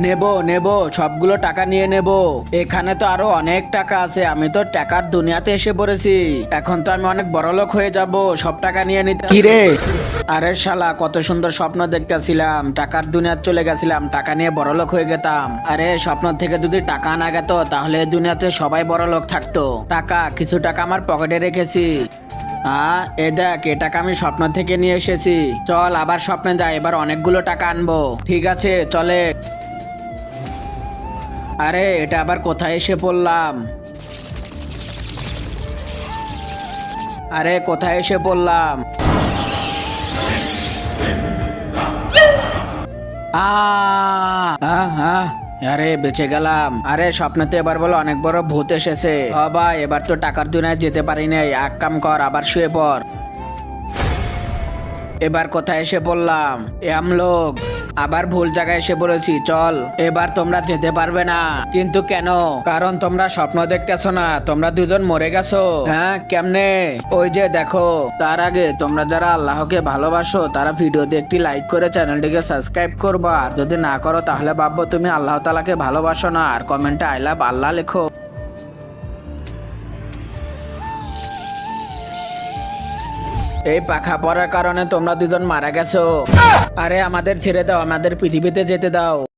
নেব নেব, সবগুলো টাকা নিয়ে নেব। এখানে তো আরো অনেক টাকা আছে, আমি তো টাকার দুনিয়াতে এসে পড়েছি। এখন তো আমি অনেক বড়লোক হয়ে যাব, সব টাকা নিয়ে নিতে। কি রে? আরে শালা, কত সুন্দর স্বপ্ন দেখতেছিলাম, টাকার দুনিয়াতে চলে গেছিলাম, টাকা নিয়ে বড়লোক হয়ে গেতাম। আরে স্বপ্ন থেকে যদি টাকা না গেত তাহলে এই দুনিয়াতে সবাই বড়লোক থাকতো। টাকা, কিছু টাকা আমার পকেটে রেখেছি। এ দেখ, এ টাকা আমি স্বপ্ন থেকে নিয়ে এসেছি। চল আবার স্বপ্নে যাই, এবার অনেকগুলো টাকা আনবো। ঠিক আছে, চলে। আরে এটা আবার কোথায় এসে পড়লাম? আরে কোথায় এসে পড়লাম? আরে বেঁচে গেলাম। আরে স্বপ্নতে এবার বলো অনেক বড় ভূত এসেছে। ভাই এবার তো টাকার দুনিয়ায় যেতে পারি নাই, এক কাম কর, আবার শুয়ে পড়। এবার কোথায় এসে পড়লাম? আমলোক, আবার ভুল জায়গায় এসে পড়েছি। চল, এবার তোমরা যেতে পারবে না। কিন্তু কেন? কারণ তোমরা স্বপ্ন দেখতেছো না, তোমরা দুজন মরে গেছো। হ্যাঁ, কেমনে? ওই যে দেখো। তার আগে তোমরা যারা আল্লাহকে ভালোবাসো তারা ভিডিওতে একটি লাইক করে চ্যানেলটিকে সাবস্ক্রাইব করবা, আর যদি না করো তাহলে ভাববো তুমি আল্লাহ তাআলাকে ভালোবাসো না, আর কমেন্টে আই লাভ আল্লাহ লেখো। এই পাখা পড়ার কারণে তোমরা দুজন মারা গেছো। আরে আমাদের ছেড়ে দাও, আমাদের পৃথিবীতে যেতে দাও।